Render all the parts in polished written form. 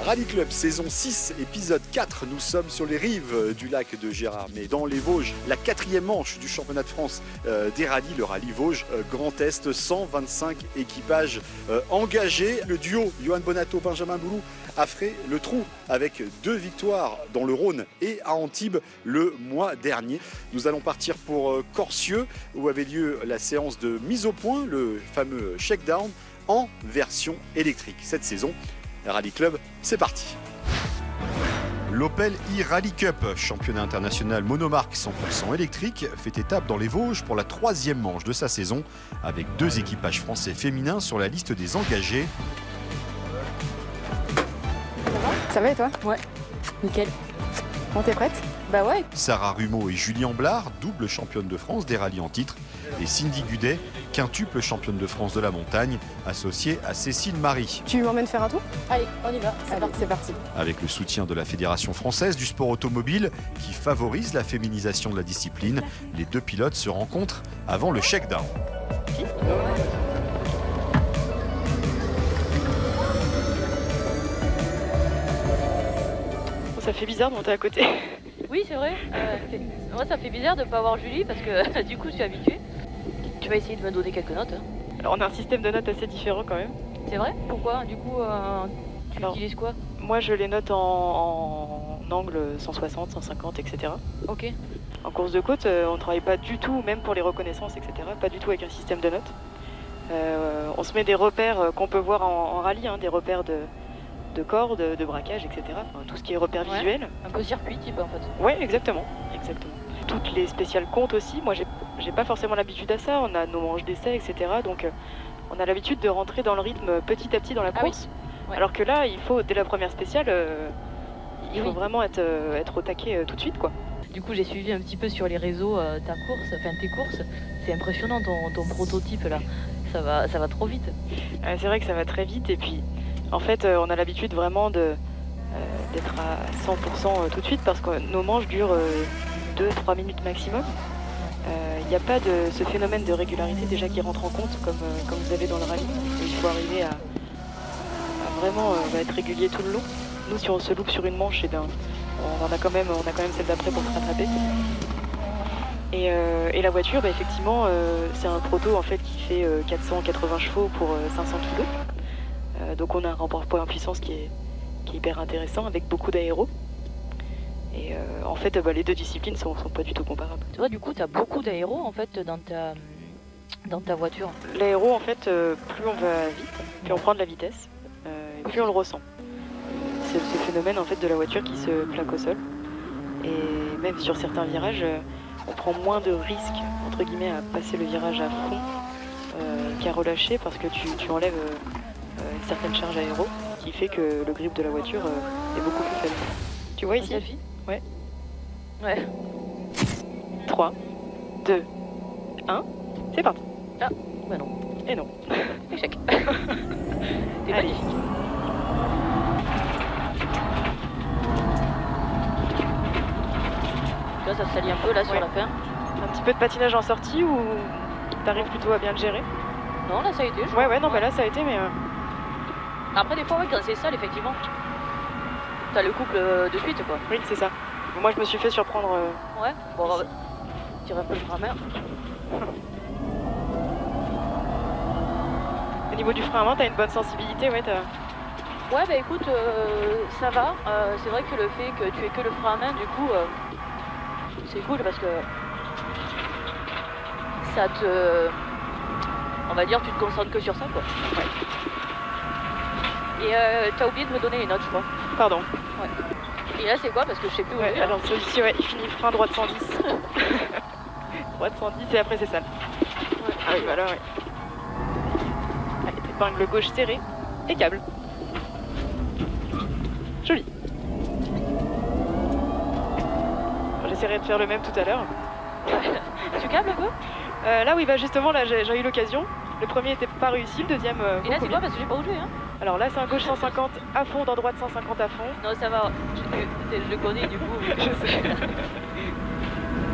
Rallye Club, saison 6, épisode 4. Nous sommes sur les rives du lac de Gérardmer, dans les Vosges. La 4e manche du championnat de France des rallyes, le rallye Vosges Grand Est. 125 équipages engagés. Le duo Johan Bonato, Benjamin Boulou a fait le trou avec 2 victoires dans le Rhône et à Antibes le mois dernier. Nous allons partir pour Corcieux, où avait lieu la séance de mise au point, le fameux shakedown, en version électrique. Cette saison, Rallye Club, c'est parti. L'Opel e-Rally Cup, championnat international monomarque 100% électrique, fait étape dans les Vosges pour la 3e manche de sa saison, avec 2 équipages français féminins sur la liste des engagés. Ça va et toi? Ouais, nickel. Bon, t'es prête? Bah ouais. Sarah Rumeau et Julie Amblard, double championne de France des rallyes en titre, et Cindy Gudet, quintuple championne de France de la montagne, associée à Cécile Marie. Tu m'emmènes faire un tour? Allez, on y va, C'est parti. Avec le soutien de la Fédération française du sport automobile, qui favorise la féminisation de la discipline, les 2 pilotes se rencontrent avant le shakedown. Ça fait bizarre de monter à côté. Oui, c'est vrai. Moi, ça fait bizarre de ne pas avoir Julie parce que du coup, je suis habituée. Tu vas essayer de me donner quelques notes. Alors, on a un système de notes assez différent quand même. C'est vrai? Pourquoi? Du coup, tu utilises quoi? Moi, je les note en angle 160, 150, etc. Ok. En course de côte, on ne travaille pas du tout, même pour les reconnaissances, etc. Pas du tout avec un système de notes. On se met des repères qu'on peut voir en rallye, hein, des repères de cordes, de braquage, etc. Enfin, tout ce qui est repères visuels. Un peu circuit type en fait. Ouais, exactement. Toutes les spéciales comptent aussi. Moi, j'ai pas forcément l'habitude à ça. On a nos manches d'essai, etc. Donc, on a l'habitude de rentrer dans le rythme petit à petit dans la course. Oui. Ouais. Alors que là, il faut, dès la première spéciale, il faut vraiment être au taquet tout de suite, quoi. Du coup, j'ai suivi un petit peu sur les réseaux tes courses. C'est impressionnant ton prototype là. Ça va trop vite. C'est vrai que ça va très vite. Et puis, en fait, on a l'habitude vraiment d'être à 100% tout de suite parce que nos manches durent 2-3 minutes maximum. Il n'y a pas de ce phénomène de régularité déjà qui rentre en compte comme vous avez dans le rallye. Il faut arriver à vraiment être régulier tout le long. Nous, si on se loupe sur une manche, eh bien, on a quand même celle d'après pour se rattraper. Et la voiture, bah, effectivement, c'est un proto en fait qui fait 480 chevaux pour 500 kg. Donc on a un rapport poids-puissance qui est hyper intéressant avec beaucoup d'aéro. Et en fait, les 2 disciplines sont pas du tout comparables. Tu vois, du coup, tu as beaucoup d'aéro en fait dans ta voiture. L'aéro, en fait, plus on va vite, plus on prend de la vitesse, et plus on le ressent. C'est ce phénomène en fait de la voiture qui se plaque au sol. Et même sur certains virages, on prend moins de risques entre guillemets à passer le virage à fond qu'à relâcher parce que tu enlèves une certaine charge aéro qui fait que le grip de la voiture est beaucoup plus faible. Tu vois ici? Ouais. Ouais. 3, 2, 1, c'est parti. Ah, bah non. Et non. Échec. T'es magnifique. Tu vois, ça se salit un peu là sur la fin. Un petit peu de patinage en sortie ou t'arrives plutôt à bien le gérer? Non, là ça a été. Ouais, non, bah là ça a été, mais. Après, des fois, quand c'est sale, effectivement, t'as le couple de suite, quoi. Oui, c'est ça. Moi, je me suis fait surprendre. Ouais, bon, on va tirer un peu le frein à main. Au niveau du frein à main, t'as une bonne sensibilité, ouais. Ouais, bah écoute, ça va. C'est vrai que le fait que tu aies que le frein à main, du coup, c'est cool parce que ça te. On va dire, tu te concentres que sur ça, quoi. Ouais. Et t'as oublié de me donner les notes, je crois. Pardon. Ouais. Et là, c'est quoi? Parce que je sais plus où ouais, alors celui-ci, ouais, il finit frein droite 110. Droite 110 et après c'est sale. Ouais. Ah oui, voilà, ouais. Allez, épingle gauche serrée et câble. Joli. J'essaierai de faire le même tout à l'heure. Tu câbles un peu? Là oui, bah justement, là j'ai eu l'occasion. Le premier était pas réussi, le deuxième. Et là, c'est quoi? Parce que j'ai pas où jouer, hein. Alors là, c'est un gauche 150 à fond, dans droite 150 à fond. Non, ça va. Je le connais du coup. Je sais.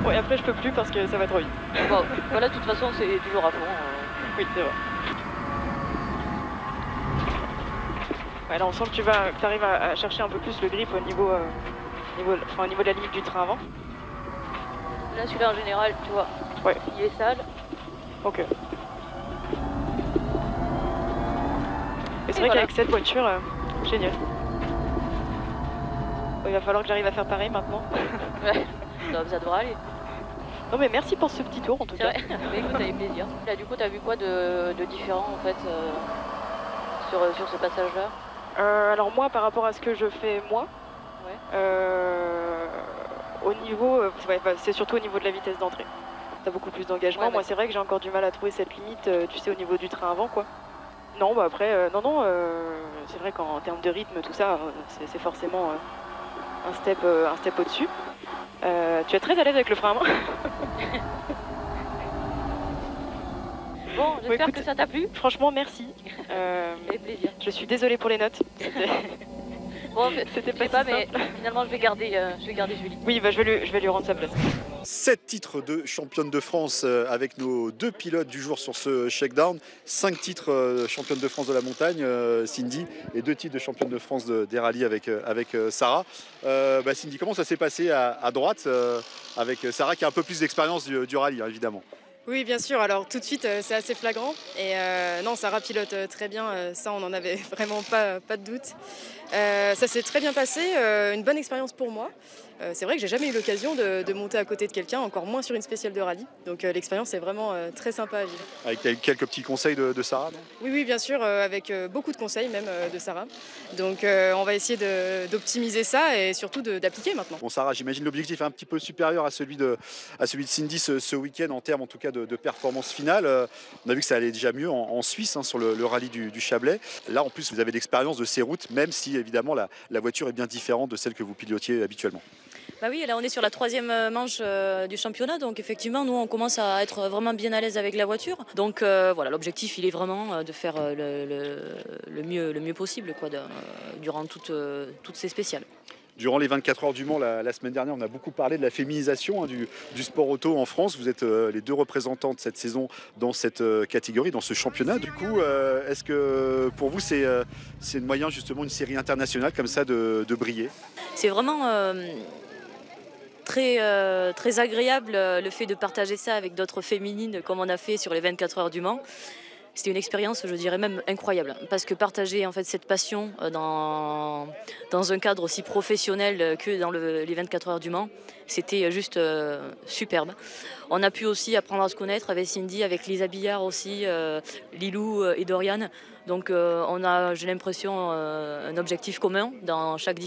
Bon, et après, je peux plus parce que ça va trop vite. Bon, voilà, de toute façon, c'est toujours à fond. Oui, c'est vrai. Ouais, là on sent que tu arrives à chercher un peu plus le grip au niveau de la limite du train avant. Là, celui-là, en général, tu vois, Ouais. il est sale. Ok. Et c'est vrai voilà. qu'avec cette voiture, génial. Bon, il va falloir que j'arrive à faire pareil maintenant. Ouais, ça devrait aller. Non mais merci pour ce petit tour en tout C'est cas. vrai, mais écoute, avec plaisir. Là, du coup, t'as vu quoi de différent, en fait, sur ce passage-là? Alors moi, par rapport à ce que je fais moi, Ouais. au niveau, c'est surtout au niveau de la vitesse d'entrée. T'as beaucoup plus d'engagement. Ouais, Moi, c'est vrai que j'ai encore du mal à trouver cette limite, tu sais, au niveau du train avant, quoi. Non, bah après, c'est vrai qu'en termes de rythme, tout ça, c'est forcément un step au-dessus. Tu es très à l'aise avec le frein à main. Bon, j'espère écoute, que ça t'a plu. Franchement, merci. Avec plaisir. Je suis désolée pour les notes. Bon, C'était je sais pas pas, si mais simple. finalement, je vais garder Julie. Oui, bah, je vais lui rendre sa place. 7 titres de championne de France avec nos 2 pilotes du jour sur ce shakedown. 5 titres championne de France de la montagne, Cindy, et 2 titres de championne de France des rallyes avec Sarah. Cindy, comment ça s'est passé à droite avec Sarah qui a un peu plus d'expérience du rallye, hein, évidemment? Oui, bien sûr. Alors tout de suite, c'est assez flagrant. Et non, Sarah pilote très bien. Ça, on n'en avait vraiment pas de doute. Ça s'est très bien passé. Une bonne expérience pour moi. C'est vrai que j'ai jamais eu l'occasion de monter à côté de quelqu'un, encore moins sur une spéciale de rallye. Donc l'expérience est vraiment très sympa à vivre. Avec quelques petits conseils de Sarah, non? Oui, bien sûr, avec beaucoup de conseils même de Sarah. Donc on va essayer d'optimiser ça et surtout d'appliquer maintenant. Bon, Sarah, j'imagine l'objectif est un petit peu supérieur à celui de Cindy ce week-end en termes en tout cas de performance finale. On a vu que ça allait déjà mieux en Suisse, hein, sur le rallye du Chablais. Là, en plus, vous avez l'expérience de ces routes, même si évidemment la voiture est bien différente de celle que vous pilotiez habituellement. Bah oui, là on est sur la 3e manche du championnat, donc effectivement nous on commence à être vraiment bien à l'aise avec la voiture. Donc voilà, l'objectif il est vraiment de faire le mieux possible quoi, durant toutes ces spéciales. Durant les 24 heures du Mans, la semaine dernière, on a beaucoup parlé de la féminisation, hein, du sport auto en France. Vous êtes les 2 représentants de cette saison dans cette catégorie, dans ce championnat. Du coup, est-ce que pour vous, c'est une moyen, justement, une série internationale comme ça de briller? C'est vraiment très agréable le fait de partager ça avec d'autres féminines comme on a fait sur les 24 heures du Mans. C'était une expérience, je dirais même incroyable, parce que partager en fait cette passion dans un cadre aussi professionnel que dans les 24 heures du Mans, c'était juste superbe. On a pu aussi apprendre à se connaître avec Cindy, avec Lisa Billard aussi, Lilou et Dorian. Donc on a, j'ai l'impression, un objectif commun dans chaque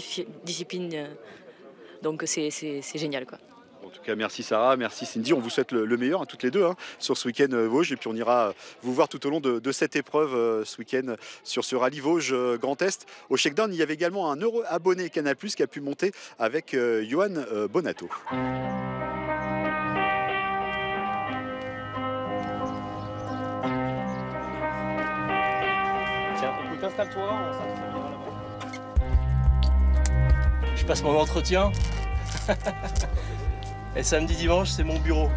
discipline. Donc c'est génial, quoi. En tout cas, merci Sarah, merci Cindy. On vous souhaite le meilleur, hein, toutes les deux, hein, sur ce week-end Vosges. Et puis on ira vous voir tout au long de cette épreuve ce week-end sur ce rallye Vosges Grand Est. Au shakedown, il y avait également un heureux abonné Canal+, qui a pu monter avec Johan Bonato. Tiens, écoute, installe-toi, on s'introduira là-bas. Je passe mon entretien. Et samedi, dimanche, c'est mon bureau.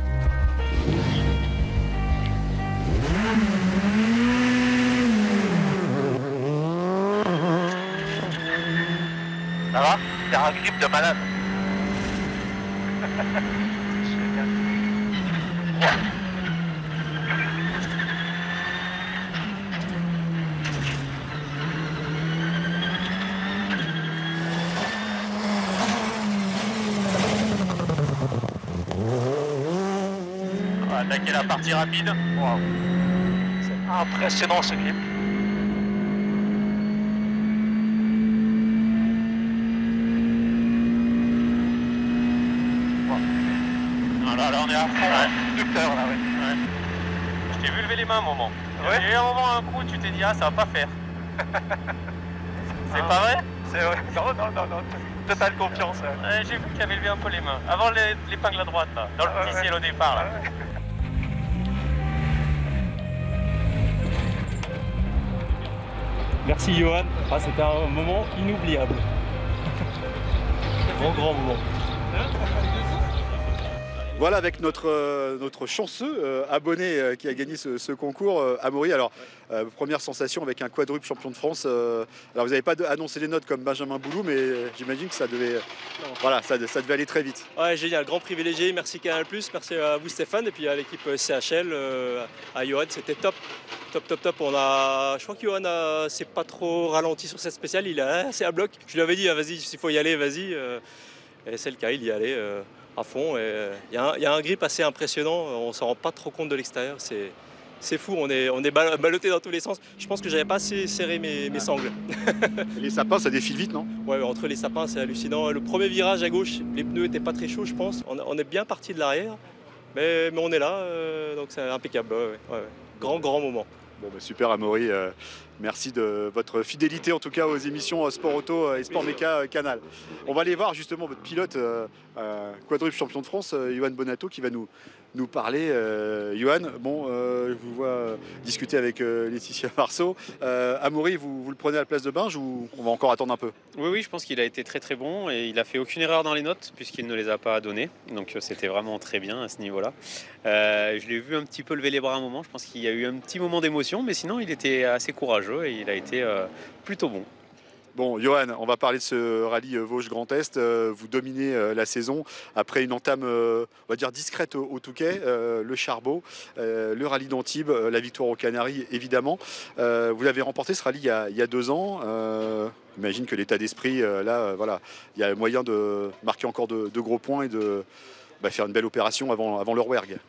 Ça va? C'est un grip de malade. On va attaquer la partie rapide. Wow. C'est impressionnant ce grip. Là, on est à fond, docteur, là, ouais. Je t'ai vu lever les mains un moment. Il y a eu un moment, un coup, tu t'es dit, ah, ça va pas faire. C'est pas vrai? C'est vrai. Non. Totale confiance. J'ai vu qu'il avait levé un peu les mains. Avant l'épingle à droite, là. Dans le petit ciel au départ, là. Merci Johan. Ah, c'était un moment inoubliable. Grand moment. Voilà, avec notre chanceux abonné qui a gagné ce concours, Amaury. Alors, première sensation avec un quadruple champion de France. Alors, vous n'avez pas annoncé les notes comme Benjamin Boulou, mais j'imagine que ça devait aller très vite. Ouais, génial, grand privilégié. Merci Canal+, merci à vous Stéphane, et puis à l'équipe CHL, à Johan, c'était top. Top. Je crois que Johan s'est pas trop ralenti sur cette spéciale, il est assez à bloc. Je lui avais dit, vas-y, s'il faut y aller, vas-y. Et c'est le cas, il y allait à fond. Il y a un grip assez impressionnant, on s'en rend pas trop compte de l'extérieur. C'est fou, on est ballotté dans tous les sens. Je pense que j'avais pas assez serré mes sangles. Les sapins, ça défile vite, non? Ouais, entre les sapins, c'est hallucinant. Le premier virage à gauche, les pneus étaient pas très chauds, je pense. On est bien parti de l'arrière, mais on est là, donc c'est impeccable. Ouais. Grand moment. Bon, super Amaury, merci de votre fidélité en tout cas aux émissions Sport Auto et Sport Méca Canal. On va aller voir justement votre pilote quadruple champion de France, Johan Bonato, qui va nous parler. Johan, je vous vois discuter avec Laetitia Marceau. Amaury, vous le prenez à la place de Binge ou on va encore attendre un peu? Oui, je pense qu'il a été très bon et il a fait aucune erreur dans les notes puisqu'il ne les a pas données. Donc c'était vraiment très bien à ce niveau-là. Je l'ai vu un petit peu lever les bras un moment. Je pense qu'il y a eu un petit moment d'émotion, mais sinon il était assez courageux et il a été plutôt bon. Bon, Johan, on va parler de ce rallye Vosges Grand Est. Vous dominez la saison après une entame, on va dire discrète au Touquet, le Charbot, le rallye d'Antibes, la victoire aux Canaries, évidemment. Vous l'avez remporté ce rallye il y a 2 ans. J'imagine que l'état d'esprit, voilà, il y a moyen de marquer encore de gros points et de faire une belle opération avant l'Eurwerg.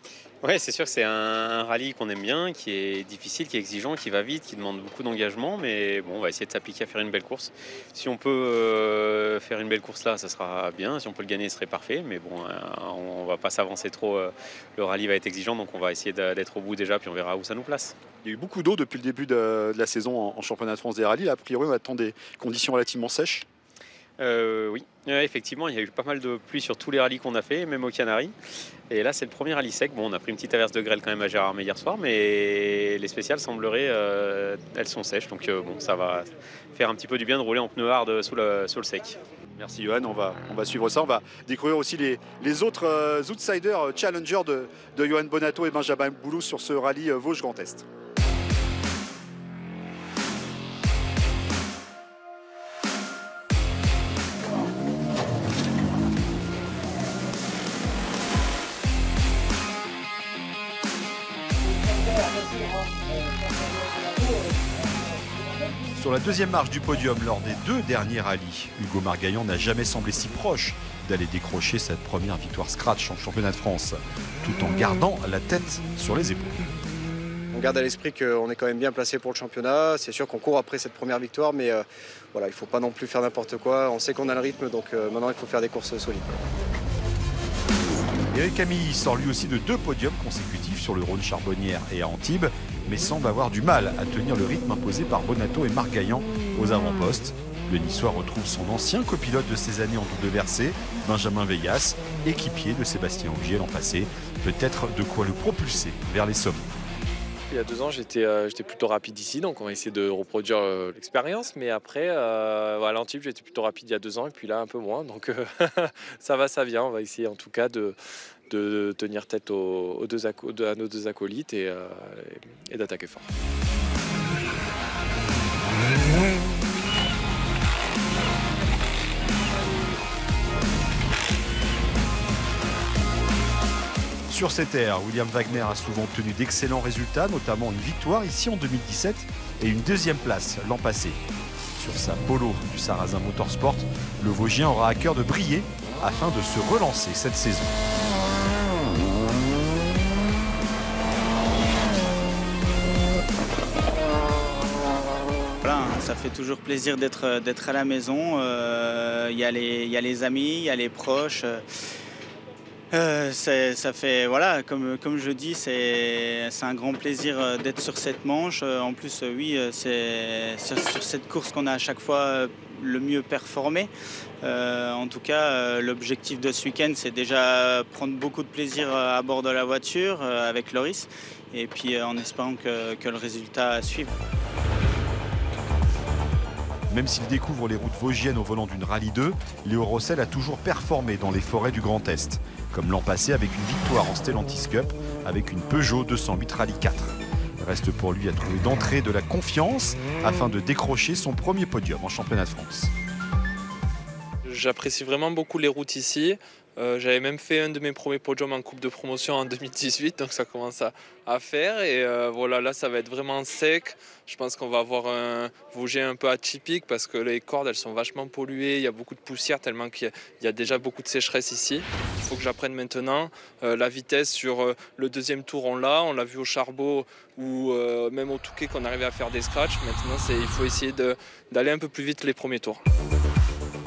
Ouais, c'est sûr que c'est un rallye qu'on aime bien, qui est difficile, qui est exigeant, qui va vite, qui demande beaucoup d'engagement, mais bon, on va essayer de s'appliquer à faire une belle course. Si on peut faire une belle course là, ça sera bien. Si on peut le gagner, ce serait parfait, mais bon, on va pas s'avancer trop. Le rallye va être exigeant, donc on va essayer d'être au bout déjà, puis on verra où ça nous place. Il y a eu beaucoup d'eau depuis le début de la saison en championnat de France des rallyes. A priori, on attend des conditions relativement sèches. Oui, effectivement, il y a eu pas mal de pluie sur tous les rallyes qu'on a fait, même aux Canaries. Et là, c'est le premier rallye sec. Bon, on a pris une petite averse de grêle quand même à Gérardmer hier soir, mais les spéciales sembleraient, elles sont sèches. Donc ça va faire un petit peu du bien de rouler en pneu hard sous le sec. Merci Johan, on va suivre ça. On va découvrir aussi les autres outsiders challengers de Johan Bonato et Benjamin Boulou sur ce rallye Vosges Grand Est. Sur la deuxième marche du podium lors des 2 derniers rallyes, Hugo Margaillan n'a jamais semblé si proche d'aller décrocher cette première victoire scratch en championnat de France, tout en gardant la tête sur les épaules. On garde à l'esprit qu'on est quand même bien placé pour le championnat. C'est sûr qu'on court après cette première victoire, mais voilà, il ne faut pas non plus faire n'importe quoi. On sait qu'on a le rythme, donc maintenant il faut faire des courses solides. Eric Camille sort lui aussi de 2 podiums consécutifs sur le Rhône Charbonnière et à Antibes, mais semble avoir du mal à tenir le rythme imposé par Bonato et Margaillan aux avant-postes. Le Niçois retrouve son ancien copilote de ces années en double versée, Benjamin Veillas, équipier de Sébastien Ogier l'an passé. Peut-être de quoi le propulser vers les sommets. Il y a 2 ans, j'étais plutôt rapide ici, donc on va essayer de reproduire l'expérience. Mais après, à l'Antibes, j'étais plutôt rapide il y a 2 ans, et puis là, un peu moins. Donc ça va, ça vient. On va essayer en tout cas de tenir tête à nos 2 acolytes et d'attaquer fort. Sur ces terres, William Wagner a souvent obtenu d'excellents résultats, notamment une victoire ici en 2017 et une 2e place l'an passé. Sur sa Polo du Sarrazin Motorsport, le Vosgien aura à cœur de briller afin de se relancer cette saison. Voilà, ça fait toujours plaisir d'être à la maison. Il y a les amis, il y a les proches. Ça fait, voilà, comme je dis, c'est un grand plaisir d'être sur cette manche. En plus, oui, c'est sur cette course qu'on a à chaque fois le mieux performé. En tout cas, l'objectif de ce week-end, c'est déjà prendre beaucoup de plaisir à bord de la voiture avec Loris, et puis en espérant que le résultat suive. Même s'il découvre les routes vosgiennes au volant d'une Rallye 2, Léo Rossel a toujours performé dans les forêts du Grand Est, comme l'an passé avec une victoire en Stellantis Cup avec une Peugeot 208 Rallye 4. Reste pour lui à trouver d'entrée de la confiance afin de décrocher son premier podium en championnat de France. J'apprécie vraiment beaucoup les routes ici. J'avais même fait un de mes premiers podiums en Coupe de Promotion en 2018, donc ça commence à faire. Et voilà, là ça va être vraiment sec. Je pense qu'on va avoir un Vosgien un peu atypique parce que les cordes elles sont vachement polluées, il y a beaucoup de poussière tellement qu'il y a déjà beaucoup de sécheresse ici. Il faut que j'apprenne maintenant la vitesse sur le deuxième tour, on l'a vu au Charbot ou même au Touquet qu'on arrivait à faire des scratchs. Maintenant il faut essayer d'aller un peu plus vite les premiers tours.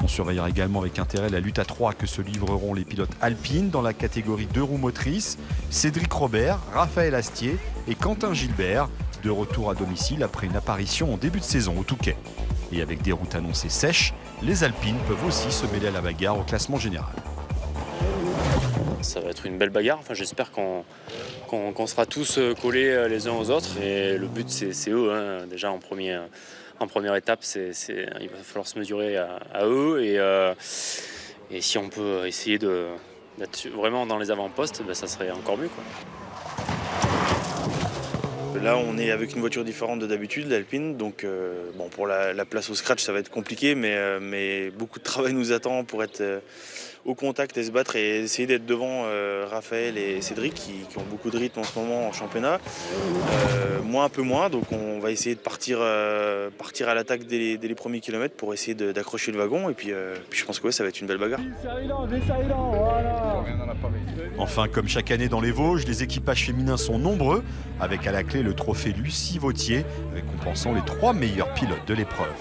On surveillera également avec intérêt la lutte à 3 que se livreront les pilotes alpines dans la catégorie 2 roues motrices. Cédric Robert, Raphaël Astier et Quentin Gilbert, de retour à domicile après une apparition en début de saison au Touquet. Et avec des routes annoncées sèches, les alpines peuvent aussi se mêler à la bagarre au classement général. Ça va être une belle bagarre. Enfin, j'espère qu'on sera tous collés les uns aux autres. Et le but, c'est eux. Hein. Déjà, en première étape, il va falloir se mesurer à eux. Et si on peut essayer d'être vraiment dans les avant-postes, ben, ça serait encore mieux, quoi. Là, on est avec une voiture différente de d'habitude, l'Alpine. Donc, bon, pour la place au scratch, ça va être compliqué. Mais beaucoup de travail nous attend pour être au contact et se battre et essayer d'être devant Raphaël et Cédric qui ont beaucoup de rythme en ce moment en championnat. Moi un peu moins, donc on va essayer de partir à l'attaque dès les premiers kilomètres pour essayer d'accrocher le wagon et puis je pense que ouais, ça va être une belle bagarre. Enfin, comme chaque année dans les Vosges, les équipages féminins sont nombreux, avec à la clé le trophée Lucie Vautier, récompensant les 3 meilleurs pilotes de l'épreuve.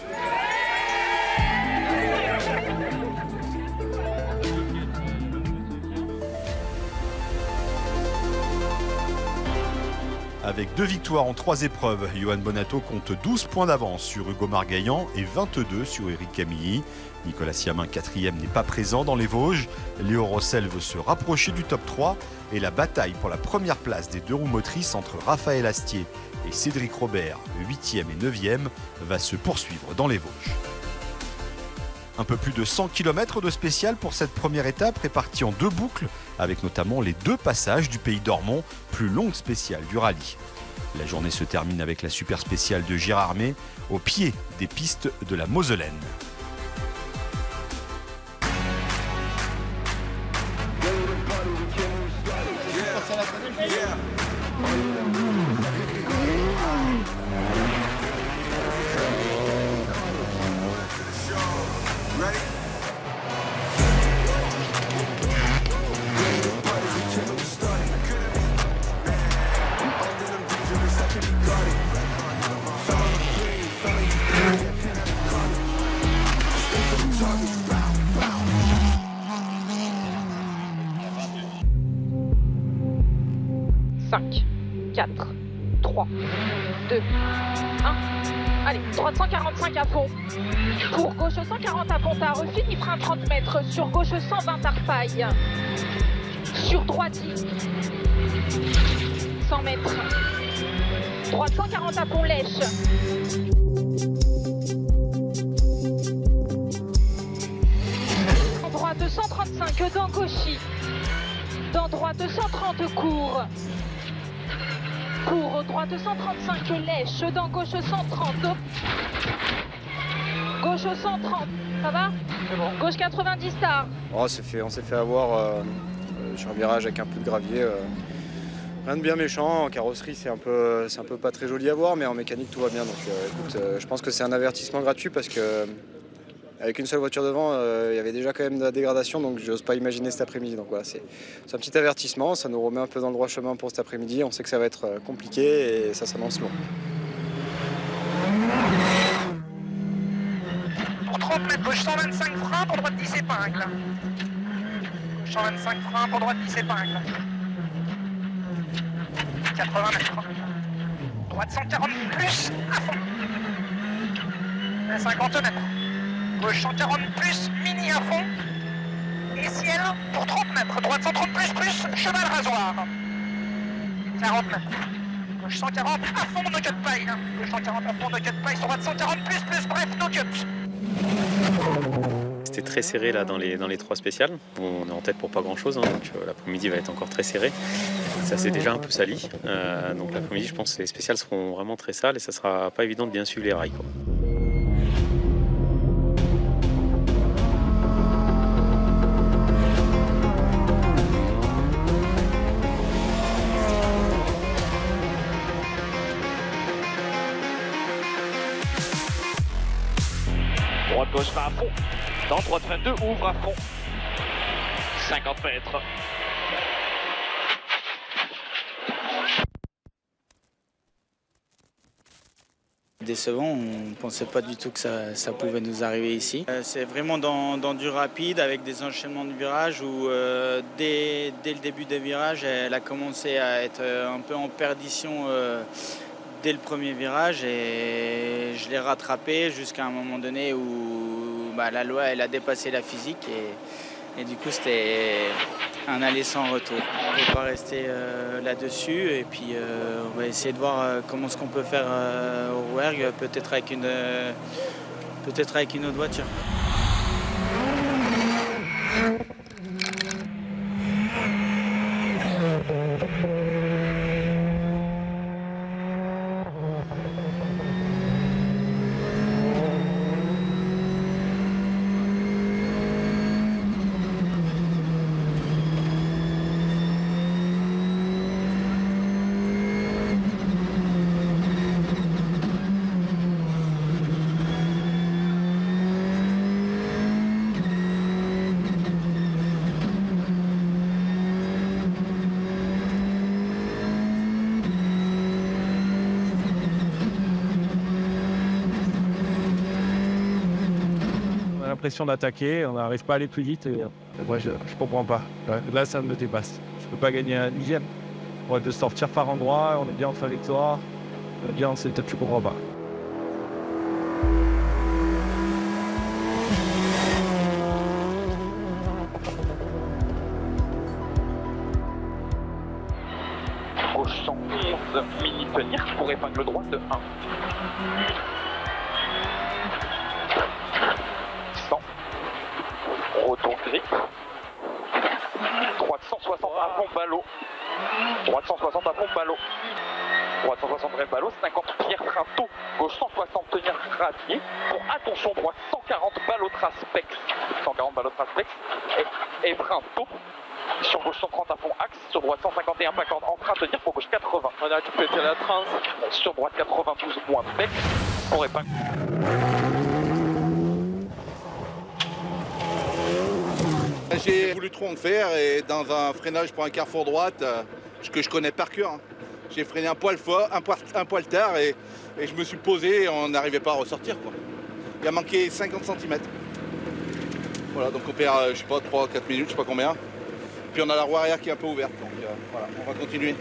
Avec 2 victoires en 3 épreuves, Johan Bonato compte 12 points d'avance sur Hugo Margaillan et 22 sur Eric Camilly. Nicolas Siamin, 4e, n'est pas présent dans les Vosges. Léo Rossel veut se rapprocher du top 3 et la bataille pour la première place des 2 roues motrices entre Raphaël Astier et Cédric Robert, 8e et 9e, va se poursuivre dans les Vosges. Un peu plus de 100 km de spécial pour cette première étape répartie en 2 boucles, avec notamment les 2 passages du Pays d'Ormont, plus longue spéciale du rallye. La journée se termine avec la super spéciale de Gérardmer, au pied des pistes de la Moselaine. Allez, droite 145 à fond. Pour gauche 140 à Pontard, fini frein 30 mètres. Sur gauche 120 Arpaille. Sur droite 100 mètres. Droite 140 à Pont-Lèche. Droite 135 dans Cauchy. Dans droite 130 court. Pour droite 135 Lèche, dans gauche 130. Gauche 130, ça va? C'est bon. Gauche 90 Star. Oh, on s'est fait avoir sur un virage avec un peu de gravier. Rien de bien méchant. En carrosserie, c'est un peu pas très joli à voir, mais en mécanique, tout va bien. Donc écoute, je pense que c'est un avertissement gratuit parce que avec une seule voiture devant, il y avait déjà quand même de la dégradation, donc je n'ose pas imaginer cet après-midi. Donc voilà, c'est un petit avertissement, ça nous remet un peu dans le droit chemin pour cet après-midi. On sait que ça va être compliqué et ça s'annonce long. Pour 30 mètres, gauche 125 freins, pour droite 10 épingles. 125 freins, pour droite 10 épingles. 80 mètres. Droite 140 plus, à fond. 50 mètres. Gauche 140 plus, mini à fond. Et ciel pour 30 mètres. Droite 130 plus, cheval rasoir. 40 mètres. Gauche 140, à fond no cut paille. Gauche 140 à fond no cut paille, sur droite 140 plus, bref, no cut. C'était très serré là dans les 3 spéciales. On est en tête pour pas grand chose, hein, donc l'après-midi va être encore très serré. Ça c'est déjà un peu sali. Donc l'après-midi, je pense que les spéciales seront vraiment très sales et ça sera pas évident de bien suivre les rails, quoi. Droite gauche va à fond. Dans droite 22, ouvre à fond. 50 mètres. Décevant, on ne pensait pas du tout que ça pouvait nous arriver ici. C'est vraiment dans du rapide avec des enchaînements de virages où dès le début des virages, elle a commencé à être un peu en perdition dès le premier virage et je l'ai rattrapé jusqu'à un moment donné où la loi elle a dépassé la physique et du coup c'était un aller sans retour. On ne peut pas rester là-dessus et puis on va essayer de voir comment ce qu'on peut faire au Rouergue, peut-être avec une autre voiture. L'impression d'attaquer, on n'arrive pas à aller plus vite et moi je comprends pas. Là ça me dépasse. Je peux pas gagner un 10e. On va de sortir par endroit, on est bien en trajectoire, bien c'est peut-être je comprends pas. Gauche 111, mini tenir pour épingle droite de 1. 100. Retour gris. Droite 160 à fond ballot. Droite 160 à fond ballot. Droite 160 vrai ballot, 50 pierre frein tôt. Gauche 160 tenir radier. Pour attention droite 140 ballot traspex. 140 ballot traspex. Et frein tôt. Sur gauche 130 à fond axe, sur droite 151 pas corde en train de tenir pour gauche 80. On a récupéré la trans. Sur droite 92 moins bec pour épingle. J'ai voulu trop en faire et dans un freinage pour un carrefour droite que je connais par cœur. J'ai freiné un poil fort, un poil tard et je me suis posé et on n'arrivait pas à ressortir, quoi. Il a manqué 50 cm. Voilà, donc on perd, je sais pas, 3-4 minutes, je sais pas combien. Puis on a la roue arrière qui est un peu ouverte, donc voilà, on va continuer.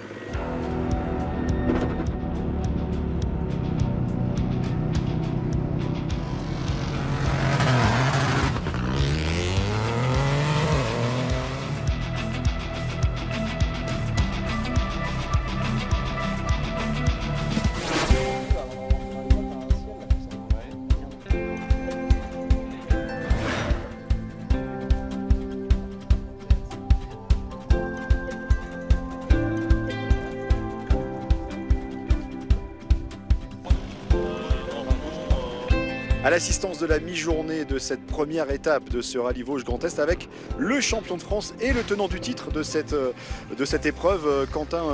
À l'assistance de la mi-journée de cette première étape de ce rallye Vosges Grand Est avec le champion de France et le tenant du titre de cette épreuve, Quentin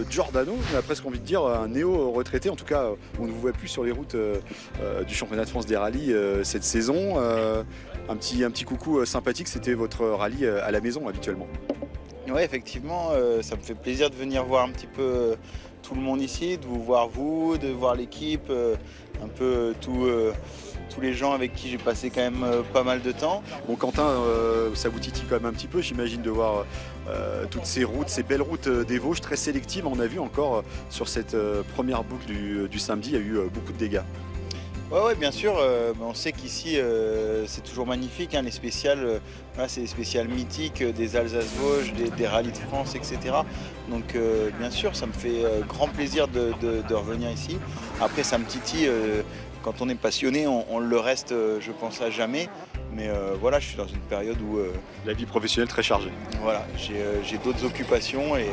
Giordano. On a presque envie de dire un néo-retraité. En tout cas, on ne vous voit plus sur les routes du championnat de France des rallyes cette saison. Un petit coucou sympathique, c'était votre rallye à la maison habituellement. Oui, effectivement, ça me fait plaisir de venir voir un petit peu tout le monde ici, de vous voir vous, de voir l'équipe, un peu tous les gens avec qui j'ai passé quand même pas mal de temps. Bon Quentin, ça vous titille quand même un petit peu, j'imagine, de voir toutes ces routes, ces belles routes des Vosges, très sélectives. On a vu encore sur cette première boucle du samedi, il y a eu beaucoup de dégâts. Ouais, bien sûr. On sait qu'ici, c'est toujours magnifique. Hein, les spéciales, voilà, c'est les spéciales mythiques des Alsace-Vosges, des rallyes de France, etc. Donc, bien sûr, ça me fait grand plaisir de revenir ici. Après, ça me titille. Quand on est passionné, on le reste, je pense, à jamais. Mais voilà, je suis dans une période où... La vie professionnelle très chargée. Voilà, j'ai d'autres occupations et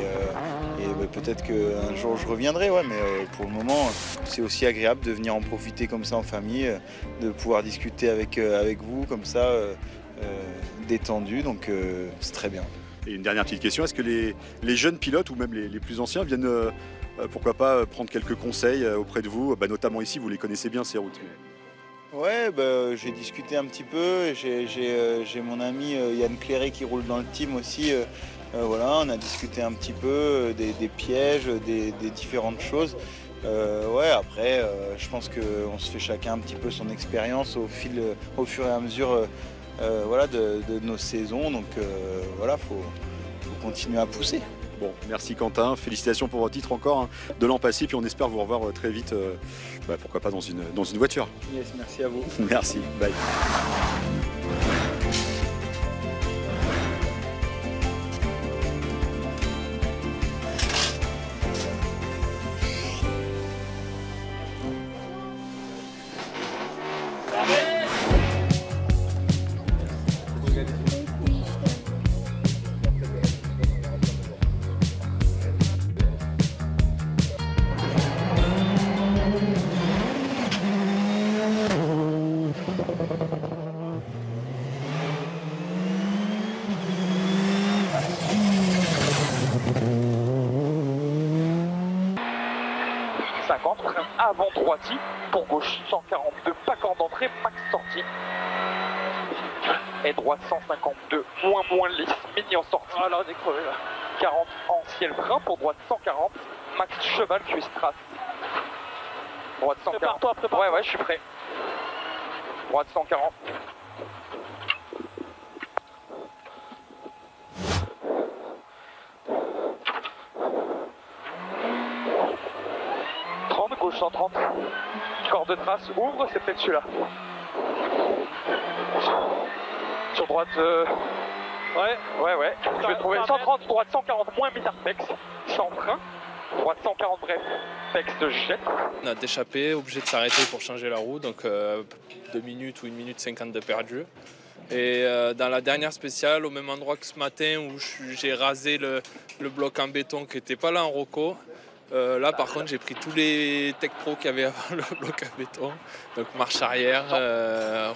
peut-être qu'un jour je reviendrai. Ouais, mais pour le moment, c'est aussi agréable de venir en profiter comme ça en famille, de pouvoir discuter avec vous comme ça, détendu. Donc c'est très bien. Et une dernière petite question, est-ce que les jeunes pilotes ou même les plus anciens viennent, pourquoi pas, prendre quelques conseils auprès de vous, notamment ici, vous les connaissez bien ces routes? Ouais, j'ai discuté un petit peu. J'ai mon ami Yann Cléré qui roule dans le team aussi. Voilà, on a discuté un petit peu des pièges, des différentes choses. Ouais, après, je pense qu'on se fait chacun un petit peu son expérience au fur et à mesure voilà, de nos saisons. Donc voilà, faut continuer à pousser. Bon, merci Quentin, félicitations pour votre titre encore de l'an passé, puis on espère vous revoir très vite, pourquoi pas dans une voiture. Yes, merci à vous. Merci, bye. Avant droiti, pour gauche 142, pas corde d'entrée, max sortie. Et droite 152, moins lisse, mini en sortie. Ah là, on est crevé là. 40 en ciel brun, pour droite 140, max cheval, cuisse trace. Droite 140. Prépare-toi, prépare-toi. Ouais, je suis prêt. Droite 140. Gauche 130, corde de trace, ouvre, c'est peut-être celui-là. Sur droite, ouais. Je vais trouver 130, droite 140, moins mi-tarpex, sans frein. Droite 140, bref, pex de jet. On a d'échappé, obligé de s'arrêter pour changer la roue, donc 2 minutes ou 1 minute 50 de perdu. Et dans la dernière spéciale, au même endroit que ce matin où j'ai rasé le bloc en béton qui n'était pas là en roco, là par contre j'ai pris tous les Tech Pro qu'il y avait avant le bloc à béton. Donc marche arrière,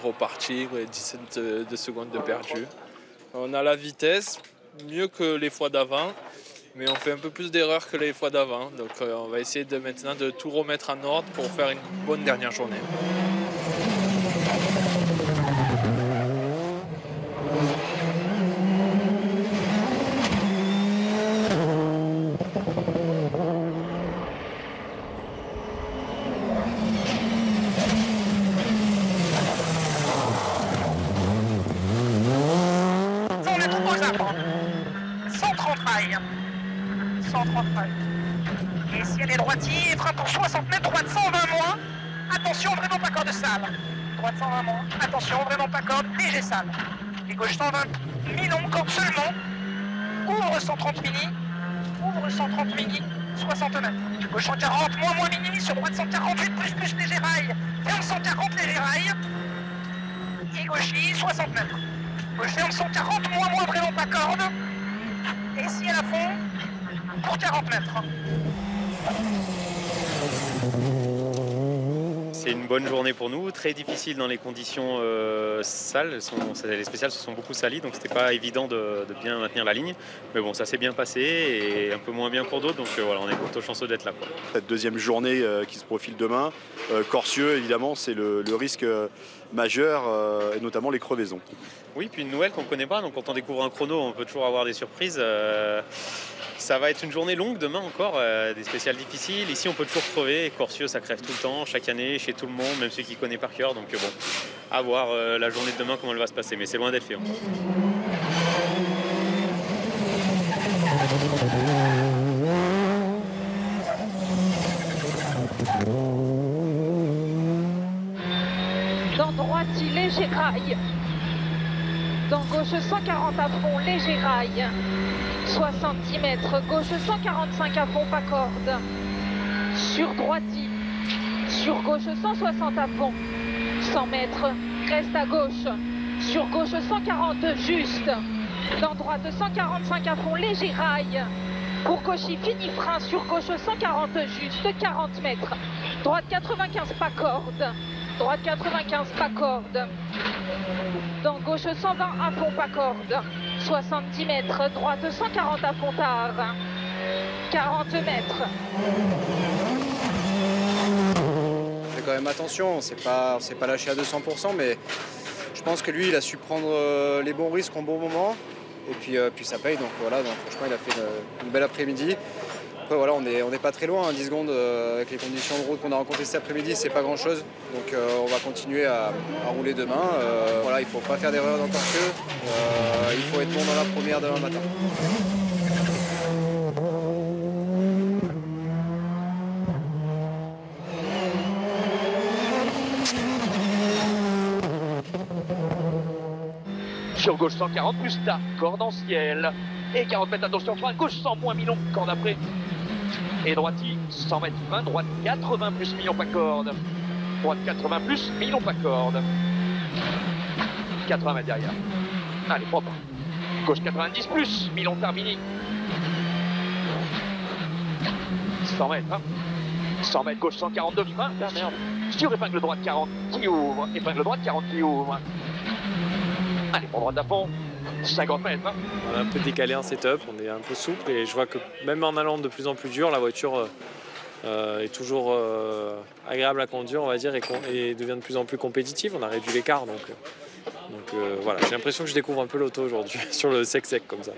reparti, 17 de secondes de perdu. On a la vitesse, mieux que les fois d'avant, mais on fait un peu plus d'erreurs que les fois d'avant. Donc on va essayer maintenant de tout remettre en ordre pour faire une bonne dernière journée. Et si elle est droitier, frein pour 60 mètres, droite 120 moins. Attention, vraiment pas corde sale. Droite 120 moins. Attention, vraiment pas corde, léger sale. Et gauche 120, mi-long, corde seulement. Ouvre 130 mini. Ouvre 130 mini, 60 mètres. Gauche 140, moins mini, sur droite 148, plus léger rail. Ferme 140, léger rail. Et gauchis, 60 mètres. Gauche ferme 140, moins, vraiment pas corde. Et si elle a fond, pour 40 mètres. C'est une bonne journée pour nous, très difficile dans les conditions sales. Les spéciales se sont beaucoup salies, donc c'était pas évident de bien maintenir la ligne. Mais bon, ça s'est bien passé et un peu moins bien pour d'autres, donc voilà, on est plutôt chanceux d'être là. Cette deuxième journée qui se profile demain, Corcieux, évidemment, c'est le risque majeur, et notamment les crevaisons. Oui, puis une nouvelle qu'on ne connaît pas, donc quand on découvre un chrono, on peut toujours avoir des surprises. Ça va être une journée longue demain encore, des spéciales difficiles. Ici, on peut toujours crever. Corcieux, ça crève tout le temps, chaque année, chez tout le monde, même ceux qui connaissent par cœur. Donc bon, à voir la journée de demain, comment elle va se passer. Mais c'est loin d'être fait encore. droiti, léger rail. Dans gauche 140 à fond, léger rail. 70 mètres, gauche 145 à fond, pas corde. Sur droiti. Sur gauche 160 à fond. 100 mètres, reste à gauche. Sur gauche 140 juste. Dans droite 145 à fond, léger rail. Pour Cauchy, fini frein. Sur gauche 140 juste, 40 mètres. Droite 95 pas corde. Droite 95 pas corde. Dans gauche 120 à fond pas corde. 70 mètres. Droite 140 à fond tard. 40 mètres. On fait quand même attention, on s'est pas lâché à 200%, mais je pense que lui, il a su prendre les bons risques au bon moment. Et puis ça paye, donc voilà, donc franchement, il a fait une belle après-midi. Après, voilà, on n'est pas très loin, 10 secondes avec les conditions de route qu'on a rencontrées cet après-midi, c'est pas grand-chose. Donc on va continuer à rouler demain. Voilà, il ne faut pas faire d'erreur dans le Corsieux. Il faut être bon dans la première demain matin. Sur gauche 140 plus tard, corde en ciel. Et 40 mètres, attention, frein, gauche 100 moins Milon, corde après. Et droiti, 100 mètres 20, droite 80 plus Milon pas corde. Droite 80 plus Milon pas corde. 80 mètres derrière. Allez, propre. Gauche 90 plus Milon Tarbini. 100 mètres, hein. 100 mètres, gauche 142 frein. Ah merde. Sur épingle droite 40 qui ouvre. Épingle droite 40 qui ouvre. Allez, pour droite à fond, 50 mètres. Hein. On a un peu décalé en setup, on est un peu souple et je vois que même en allant de plus en plus dur, la voiture est toujours agréable à conduire, on va dire, et devient de plus en plus compétitive. On a réduit l'écart, donc voilà, j'ai l'impression que je découvre un peu l'auto aujourd'hui sur le sec comme ça.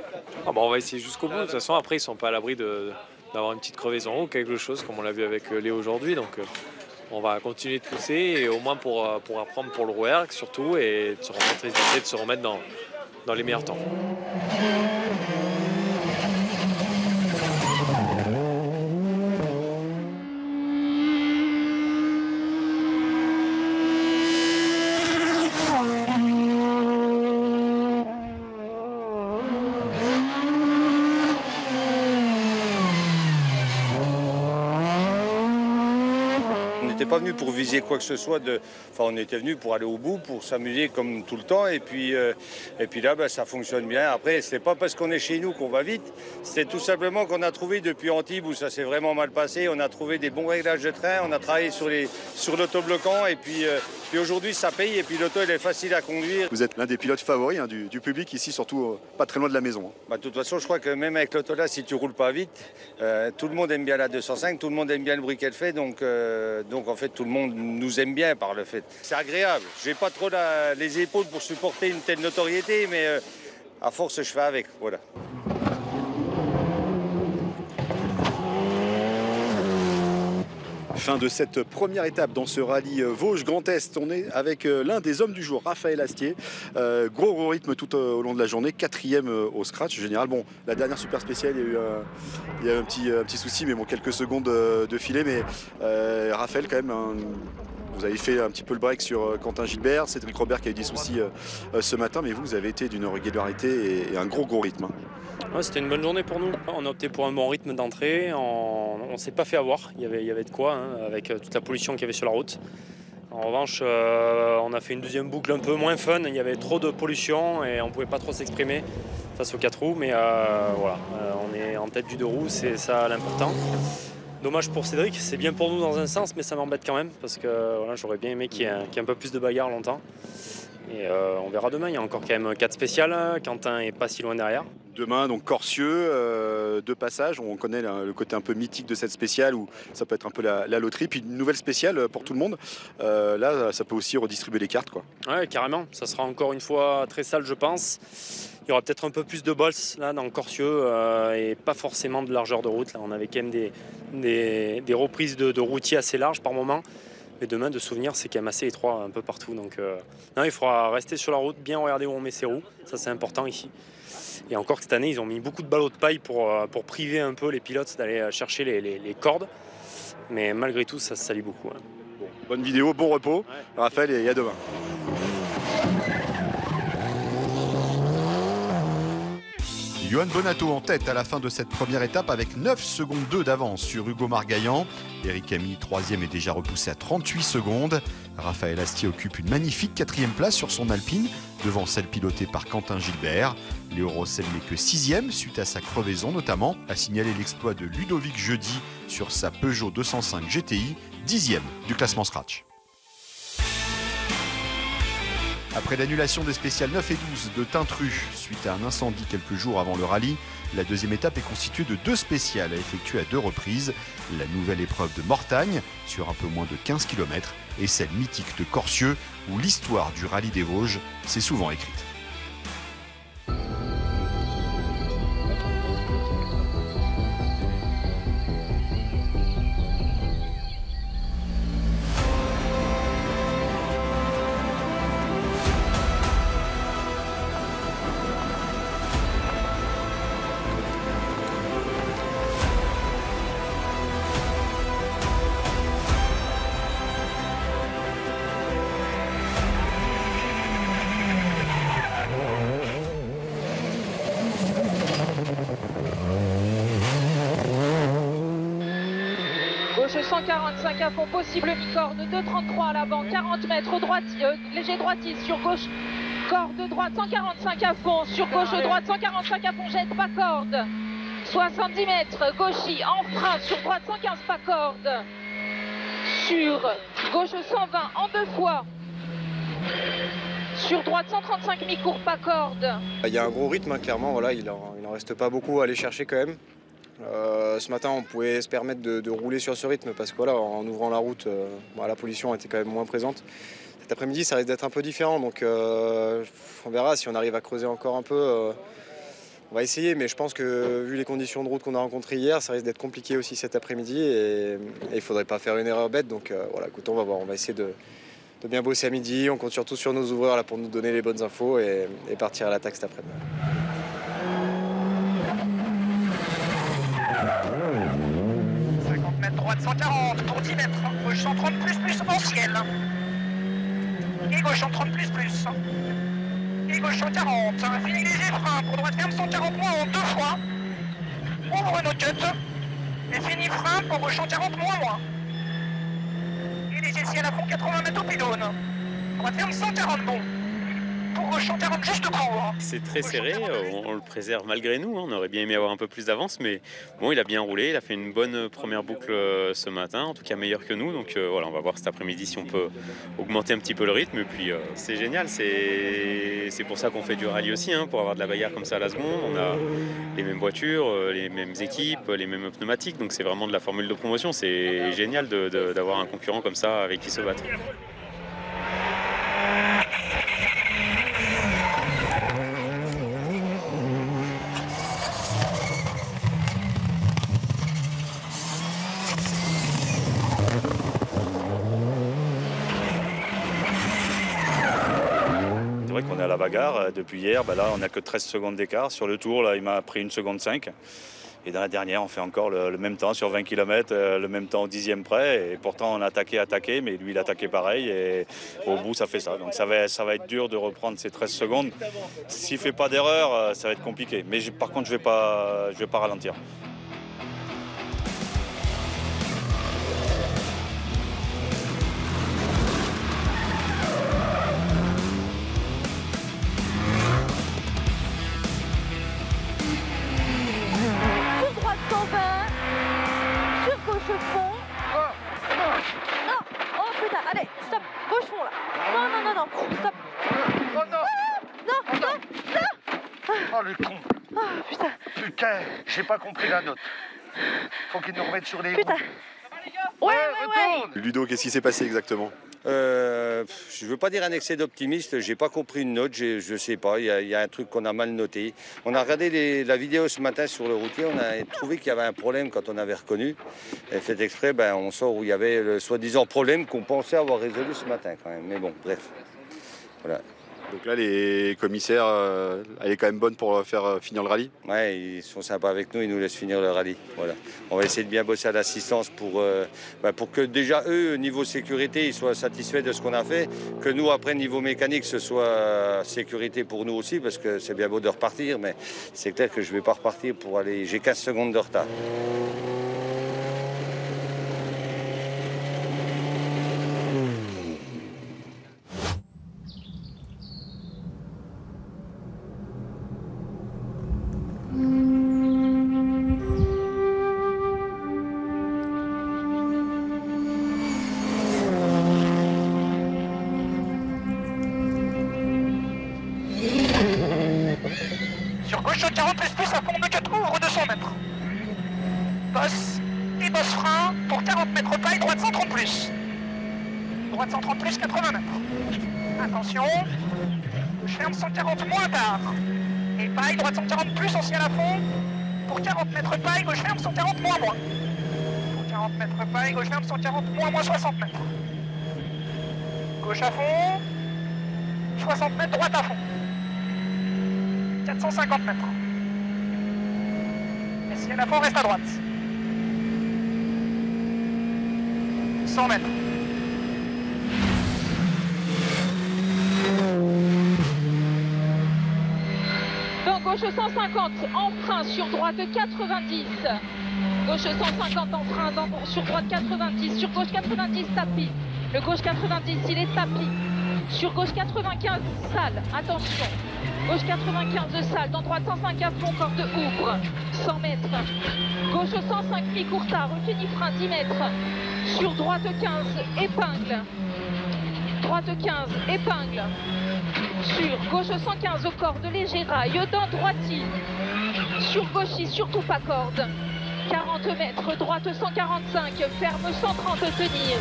Ah bon, on va essayer jusqu'au bout. De toute façon, après, ils sont pas à l'abri d'avoir une petite crevaison ou quelque chose comme on l'a vu avec Léo aujourd'hui. Donc on va continuer de pousser et au moins pour apprendre pour le Rouergue surtout et de se remettre dans les meilleurs temps. Pas venu pour viser quoi que ce soit, on était venu pour aller au bout, pour s'amuser comme tout le temps et puis là ça fonctionne bien. Après c'est pas parce qu'on est chez nous qu'on va vite, c'est tout simplement qu'on a trouvé depuis Antibes où ça s'est vraiment mal passé, on a trouvé des bons réglages de train, on a travaillé sur l'autobloquant et puis aujourd'hui ça paye et puis l'auto elle est facile à conduire. Vous êtes l'un des pilotes favoris du public ici, surtout pas très loin de la maison. De toute façon je crois que même avec l'auto là, si tu roules pas vite, tout le monde aime bien la 205, tout le monde aime bien le bruit qu'elle fait, donc en fait tout le monde nous aime bien par le fait. C'est agréable. J'ai pas trop les épaules pour supporter une telle notoriété, mais à force je fais avec. Voilà. Fin de cette première étape dans ce rallye Vosges Grand Est. On est avec l'un des hommes du jour, Raphaël Astier. Gros rythme tout au long de la journée, 4e au scratch général. Bon, la dernière super spéciale, il y a eu un petit souci, mais bon, quelques secondes de filet. Mais Raphaël, quand même, vous avez fait un petit peu le break sur Quentin Gilbert, Cédric Robert qui a eu des soucis ce matin, mais vous avez été d'une régularité et un gros rythme. Ouais, c'était une bonne journée pour nous. On a opté pour un bon rythme d'entrée. On ne s'est pas fait avoir. Il y avait de quoi, hein, avec toute la pollution qu'il y avait sur la route. En revanche, on a fait une deuxième boucle un peu moins fun. Il y avait trop de pollution et on ne pouvait pas trop s'exprimer face aux 4 roues. Mais voilà, on est en tête du 2 roues, c'est ça l'important. Dommage pour Cédric, c'est bien pour nous dans un sens, mais ça m'embête quand même parce que voilà, j'aurais bien aimé qu'il y ait un peu plus de bagarre longtemps. Et on verra demain, il y a encore quand même 4 spéciales, Quentin est pas si loin derrière. Demain, donc Corsieux, 2 passages, on connaît le côté un peu mythique de cette spéciale où ça peut être un peu la loterie, puis une nouvelle spéciale pour tout le monde. Là, ça peut aussi redistribuer les cartes, quoi. Ouais, carrément, ça sera encore une fois très sale, je pense. Il y aura peut-être un peu plus de bols là dans Corsieux et pas forcément de largeur de route. Là, on avait quand même des reprises de routiers assez larges par moment. Mais demain, de souvenir, c'est quand même assez étroit un peu partout. Donc non, il faudra rester sur la route, bien regarder où on met ses roues. Ça, c'est important ici. Et encore que cette année, ils ont mis beaucoup de ballots de paille pour priver un peu les pilotes d'aller chercher les cordes. Mais malgré tout, ça se salit beaucoup. Hein. Bon, bonne vidéo, bon repos. Ouais. Raphaël, et à demain. Johan Bonato en tête à la fin de cette première étape avec 9 secondes 2 d'avance sur Hugo Margaillan. Éric Camille, 3e, est déjà repoussé à 38 secondes. Raphaël Astier occupe une magnifique 4e place sur son Alpine, devant celle pilotée par Quentin Gilbert. Léo Rossel n'est que 6e suite à sa crevaison notamment. A signalé l'exploit de Ludovic Jeudi sur sa Peugeot 205 GTI, 10e du classement Scratch. Après l'annulation des spéciales 9 et 12 de Tintru suite à un incendie quelques jours avant le rallye, la deuxième étape est constituée de 2 spéciales à effectuer à 2 reprises. La nouvelle épreuve de Mortagne sur un peu moins de 15 km et celle mythique de Corcieux où l'histoire du rallye des Vosges s'est souvent écrite. Gauche 145 à fond, possible mi-corde, 2,33 à l'avant, 40 mètres, léger droitier sur gauche, corde droite, 145 à fond, sur gauche droite, 145 à fond, jette pas corde, 70 mètres, gauchis, en frein, sur droite, 115 pas corde, sur gauche 120 en 2 fois, sur droite 135 mi-court pas corde. Il y a un gros rythme, hein, clairement, voilà, il en reste pas beaucoup à aller chercher quand même. Ce matin, on pouvait se permettre de rouler sur ce rythme parce que voilà, en ouvrant la route, la pollution était quand même moins présente. Cet après-midi, ça risque d'être un peu différent, donc on verra si on arrive à creuser encore un peu. On va essayer, mais je pense que vu les conditions de route qu'on a rencontrées hier, ça risque d'être compliqué aussi cet après-midi et il ne faudrait pas faire une erreur bête. Donc voilà, écoute, on va voir, on va essayer de bien bosser à midi. On compte surtout sur nos ouvreurs là, pour nous donner les bonnes infos et partir à l'attaque cet après-midi. 50 mètres droite 140 pour 10 mètres, gauche 130 plus ancienne. Et gauche 130 plus. Et gauche 140, fini léger frein pour droite ferme 140 moins en 2 fois. Ouvre nos cuts. Et fini frein pour gauche 140 moins. Et léger ciel à fond 80 mètres au pylône. Droite ferme 140 bon. Pour gauche 140 juste court. C'est très serré, on le préserve malgré nous, on aurait bien aimé avoir un peu plus d'avance, mais bon, il a bien roulé, il a fait une bonne première boucle ce matin, en tout cas meilleure que nous, donc voilà, on va voir cet après-midi si on peut augmenter un petit peu le rythme, et puis c'est génial, c'est pour ça qu'on fait du rallye aussi, hein, pour avoir de la bagarre comme ça à la seconde, on a les mêmes voitures, les mêmes équipes, les mêmes pneumatiques, donc c'est vraiment de la formule de promotion, c'est génial d'avoir un concurrent comme ça avec qui se battre. C'est vrai qu'on est à la bagarre depuis hier, là on n'a que 13 secondes d'écart. Sur le tour, là, il m'a pris 1 seconde 5. Et dans la dernière, on fait encore le même temps sur 20 km, le même temps au 10e près. Et pourtant, on a attaqué, mais lui, il a attaqué pareil. Et au bout, ça fait ça. Donc ça va être dur de reprendre ces 13 secondes. S'il ne fait pas d'erreur, ça va être compliqué. Mais par contre, je ne vais pas ralentir. Stop. Oh non. Oh le con. Oh putain. Putain, j'ai pas compris la note. Faut qu'il nous remette sur les roues. Ouais. Ludo, qu'est-ce qui s'est passé exactement? Je ne veux pas dire un excès d'optimiste, j'ai pas compris une note, je sais pas, il y a un truc qu'on a mal noté. On a regardé la vidéo ce matin sur le routier, on a trouvé qu'il y avait un problème quand on avait reconnu. Et fait exprès, on sort où il y avait le soi-disant problème qu'on pensait avoir résolu ce matin quand même. Mais bon, bref. Voilà. Donc là, les commissaires, elle est quand même bonne pour faire finir le rallye? Ouais, ils sont sympas avec nous, ils nous laissent finir le rallye. Voilà. On va essayer de bien bosser à l'assistance pour que déjà eux, niveau sécurité, ils soient satisfaits de ce qu'on a fait. Que nous, après, niveau mécanique, ce soit sécurité pour nous aussi, parce que c'est bien beau de repartir, mais c'est clair que je ne vais pas repartir pour aller... J'ai 15 secondes de retard. Sur gauche, 40 plus à fond de 4 ouvre 200 mètres. Bosse et bosse frein pour 40 mètres paille, droite 130 plus. Droite 130 plus, 80 mètres. Attention, je ferme 140 moins tard. Et paille, droite 140 plus, ancien à fond. Pour 40 mètres paille, gauche ferme 140 moins. Pour 40 mètres paille, gauche ferme 140 moins 60 mètres. Gauche à fond. 60 mètres, droite à fond. 450 mètres. Et si elle a fond, reste à droite. 100 mètres. Dans gauche 150, en frein sur droite 90. Gauche 150 en frein, sur droite 90, sur gauche 90 tapis. Le gauche 90, il est tapis. Sur gauche 95, salle, attention. Gauche 95 salle, dans droite 105 à fond, corde ouvre, 100 mètres. Gauche 105 mi-courtard, fini frein 10 mètres. Sur droite 15, épingle. Droite 15, épingle. Sur gauche 115 corde, léger rail, dans droitie. Sur gauche, surtout pas corde. 40 mètres, droite 145, ferme 130 tenir.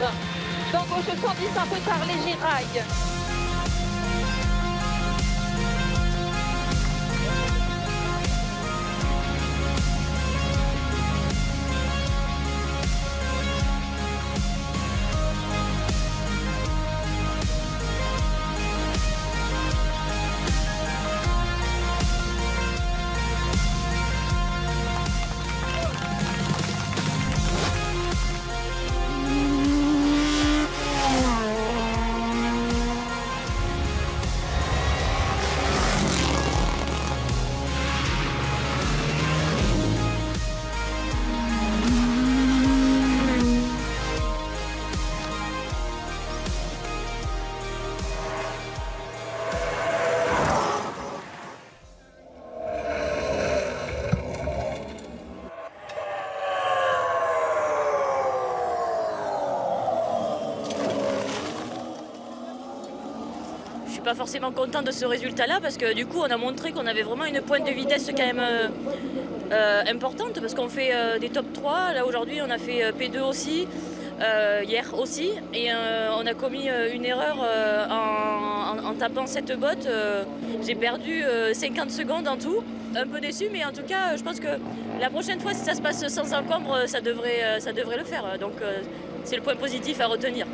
Dans gauche 110 un peu tard, léger rail. Je suis pas forcément content de ce résultat-là parce que du coup on a montré qu'on avait vraiment une pointe de vitesse quand même importante parce qu'on fait des top 3. Là aujourd'hui on a fait P2 aussi, hier aussi et on a commis une erreur en tapant cette botte. J'ai perdu 50 secondes en tout. Un peu déçu, mais en tout cas je pense que la prochaine fois si ça se passe sans encombre ça devrait le faire. Donc c'est le point positif à retenir.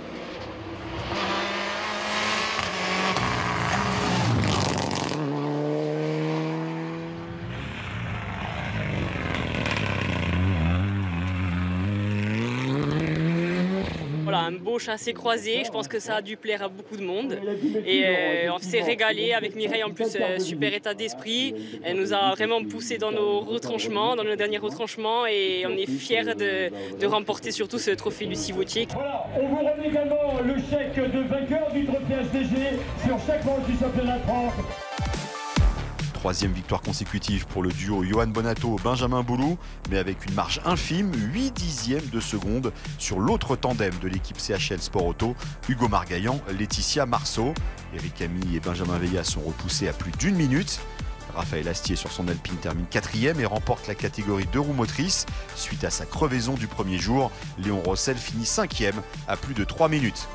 Voilà, un beau chassé croisé, je pense que ça a dû plaire à beaucoup de monde. Et on s'est régalé avec Mireille en plus, super état d'esprit. Elle nous a vraiment poussé dans nos retranchements, dans nos derniers retranchements et on est fiers de remporter surtout ce trophée Lucie Vautier. Voilà, on vous remet également le chèque de vainqueur du trophée HDG sur chaque manche du championnat de France. Troisième victoire consécutive pour le duo Johan Bonato-Benjamin Boulou, mais avec une marge infime, 8 dixièmes de seconde sur l'autre tandem de l'équipe CHL Sport Auto, Hugo Margaillan, Laetitia Marceau. Eric Camille et Benjamin Veillat sont repoussés à plus d'1 minute. Raphaël Astier sur son Alpine termine 4e et remporte la catégorie 2 roues motrices. Suite à sa crevaison du premier jour, Léon Rossel finit 5e à plus de 3 minutes.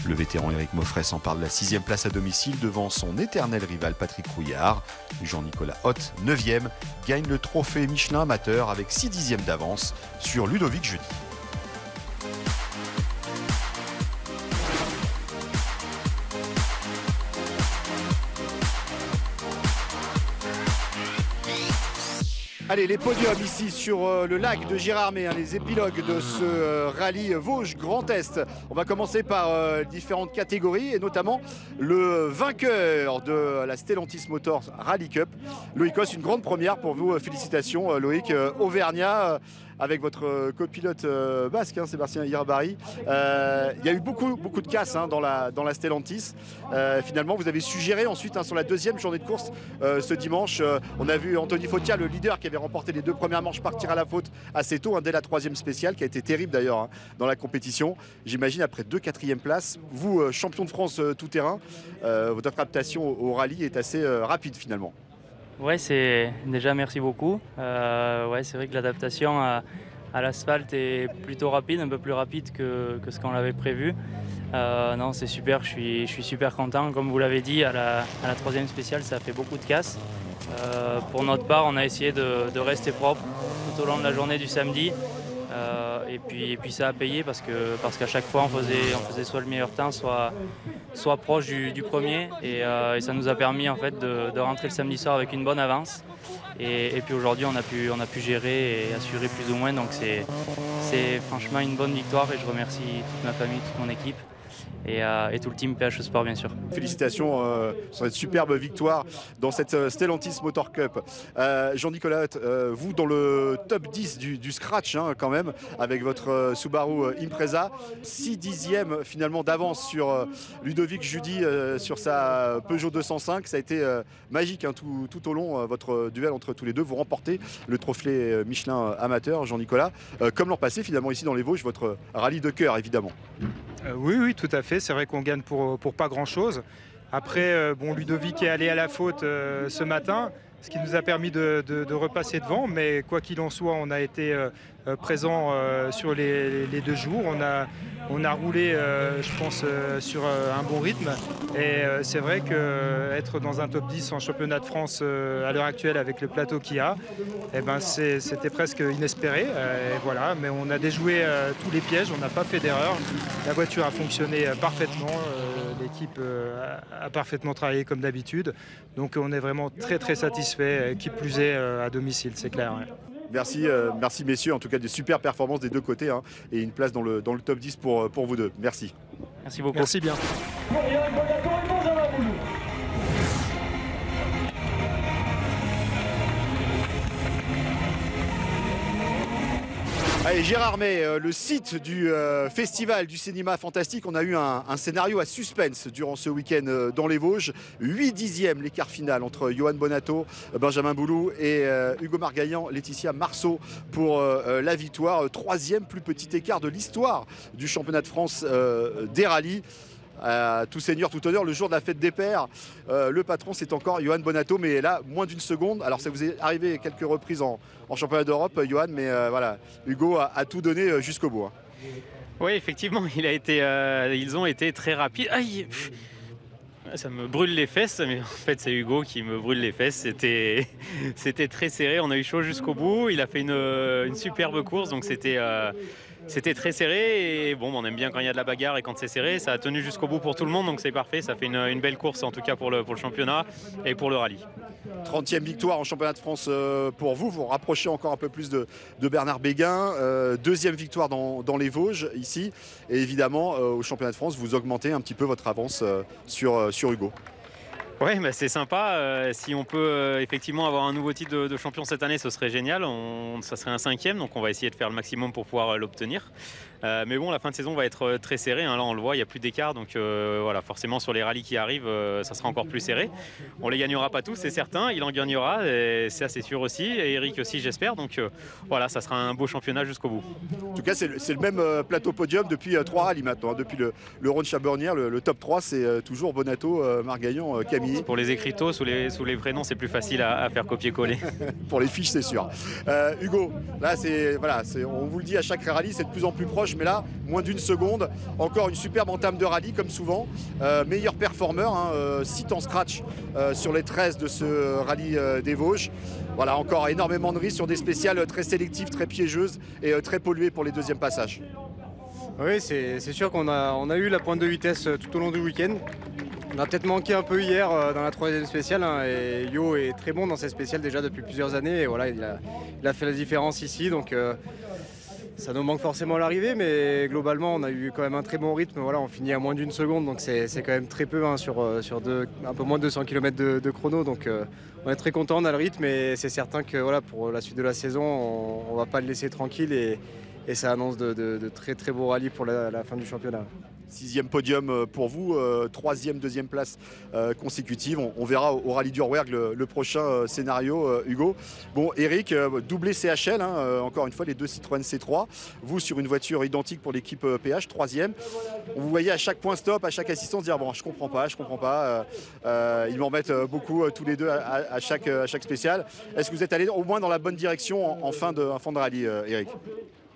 Le vétéran Éric Moffret s'empare de la 6e place à domicile devant son éternel rival Patrick Rouillard. Jean-Nicolas Hoth, 9e, gagne le trophée Michelin amateur avec 6 dixièmes d'avance sur Ludovic Jeudi. Allez, les podiums ici sur le lac de Gérardmer, hein, les épilogues de ce rallye Vosges Grand Est. On va commencer par différentes catégories et notamment le vainqueur de la Stellantis Motors Rally Cup. Loïc Cos, une grande première pour vous. Félicitations Loïc, Auvergnat. Avec votre copilote basque, hein, Sébastien Irabari. Il y a eu beaucoup de casse hein, dans la Stellantis. Finalement, vous avez su gérer ensuite hein, sur la deuxième journée de course ce dimanche. On a vu Anthony Fautia, le leader qui avait remporté les 2 premières manches, partir à la faute assez tôt, hein, dès la 3e spéciale, qui a été terrible d'ailleurs hein, dans la compétition. J'imagine après 2 4e places, vous, champion de France tout-terrain, votre adaptation au rallye est assez rapide finalement. Ouais, c'est déjà merci beaucoup. Ouais, c'est vrai que l'adaptation à l'asphalte est plutôt rapide, un peu plus rapide que ce qu'on avait prévu. Non, c'est super, je suis super content. Comme vous l'avez dit, à la 3e spéciale, ça a fait beaucoup de casse. Pour notre part, on a essayé de rester propre tout au long de la journée du samedi. Et puis ça a payé parce qu'à chaque fois on faisait soit le meilleur temps, soit proche du premier et ça nous a permis en fait de rentrer le samedi soir avec une bonne avance et puis aujourd'hui on a pu gérer et assurer plus ou moins, donc c'est franchement une bonne victoire et je remercie toute ma famille, toute mon équipe. Et tout le team PHE Sport bien sûr. Félicitations sur cette superbe victoire dans cette Stellantis Motor Cup. Jean-Nicolas, vous dans le top 10 du scratch hein, quand même, avec votre Subaru Impreza, 6 dixièmes finalement d'avance sur Ludovic Judy sur sa Peugeot 205. Ça a été magique hein, tout au long, votre duel entre tous les deux. Vous remportez le trophée Michelin amateur, Jean-Nicolas. Comme l'an passé finalement ici dans les Vosges, votre rallye de cœur évidemment. Oui, tout à fait. C'est vrai qu'on gagne pour pas grand-chose. Après, bon, Ludovic est allé à la faute ce matin, ce qui nous a permis de repasser devant. Mais quoi qu'il en soit, on a été présent sur les 2 jours. On a roulé, je pense, sur un bon rythme. Et c'est vrai qu'être dans un top 10 en championnat de France à l'heure actuelle avec le plateau qu'il y a, eh ben c'était presque inespéré. Et voilà, mais on a déjoué tous les pièges, on n'a pas fait d'erreur. La voiture a fonctionné parfaitement, l'équipe a parfaitement travaillé comme d'habitude. Donc on est vraiment très satisfait, qui plus est à domicile, c'est clair. Ouais. Merci messieurs, en tout cas des super performances des deux côtés hein, et une place dans le top 10 pour vous deux. Merci. Merci beaucoup. Merci bien. Allez, Gérardmer, le site du festival du cinéma fantastique, on a eu un scénario à suspense durant ce week-end dans les Vosges. 8 dixièmes l'écart final entre Johan Bonato, Benjamin Boulou et Hugo Margaillan, Laetitia Marceau pour la victoire. 3e plus petit écart de l'histoire du championnat de France des rallyes. Tout seigneur, tout honneur, le jour de la fête des pères, le patron c'est encore Johan Bonato, mais là moins d'une seconde. Alors ça vous est arrivé quelques reprises en championnat d'Europe, Johan, mais voilà, Hugo a tout donné jusqu'au bout. Hein. Oui, effectivement, ils ont été très rapides. Aïe, ça me brûle les fesses, mais en fait c'est Hugo qui me brûle les fesses. C'était très serré, on a eu chaud jusqu'au bout. Il a fait une superbe course, donc c'était très serré et bon, on aime bien quand il y a de la bagarre et quand c'est serré. Ça a tenu jusqu'au bout pour tout le monde, donc c'est parfait. Ça fait une belle course en tout cas pour le championnat et pour le rallye. 30e victoire en championnat de France pour vous. Vous rapprochez encore un peu plus de Bernard Béguin. 2e victoire dans les Vosges ici. Et évidemment, au championnat de France, vous augmentez un petit peu votre avance sur Hugo. Oui, bah c'est sympa. Si on peut effectivement avoir un nouveau titre de champion cette année, ce serait génial. Ça serait un 5e, donc on va essayer de faire le maximum pour pouvoir l'obtenir. Mais bon, la fin de saison va être très serrée. Hein. Là, on le voit, il n'y a plus d'écart. Donc voilà, forcément, sur les rallyes qui arrivent, ça sera encore plus serré. On ne les gagnera pas tous, c'est certain. Il en gagnera, et c'est assez sûr aussi. Et Eric aussi, j'espère. Donc voilà, ça sera un beau championnat jusqu'au bout. En tout cas, c'est le même plateau podium depuis 3 rallyes maintenant. Hein. Depuis le Rhône Chabornière, le top 3, c'est toujours Bonato, Margaillan, Camille. Pour les écriteaux, sous les prénoms, c'est plus facile à faire copier-coller. Pour les fiches, c'est sûr. Hugo, là, on vous le dit à chaque rallye, c'est de plus en plus proche. Mais là, moins d'une seconde, encore une superbe entame de rallye comme souvent, meilleur performeur, hein, 6 temps scratch sur les 13 de ce rallye des Vosges. Voilà, encore énormément de risques sur des spéciales très sélectives, très piégeuses et très polluées pour les deuxièmes passages. Oui, c'est sûr qu'on a eu la pointe de vitesse tout au long du week-end. On a peut-être manqué un peu hier dans la troisième spéciale, hein, et Yo est très bon dans cette spéciale déjà depuis plusieurs années. Et voilà, il a fait la différence ici, donc ça nous manque forcément à l'arrivée, mais globalement on a eu quand même un très bon rythme. Voilà, on finit à moins d'1 seconde, donc c'est quand même très peu hein, sur un peu moins de 200 km de chrono. Donc on est très content, on a le rythme, et c'est certain que voilà, pour la suite de la saison, on ne va pas le laisser tranquille, et ça annonce de très très beaux rallyes pour la fin du championnat. 6e podium pour vous, 3e, 2e place consécutive. On verra au Rallye du Rouergue le prochain scénario, Hugo. Bon, Eric, doublé CHL, hein, encore une fois, les deux Citroën C3. Vous, sur une voiture identique pour l'équipe PH, 3e. Vous voyez à chaque point stop, à chaque assistance, dire bon, je comprends pas. Ils m'en mettent beaucoup tous les deux à chaque spécial. Est-ce que vous êtes allé au moins dans la bonne direction en fin de rallye, Eric?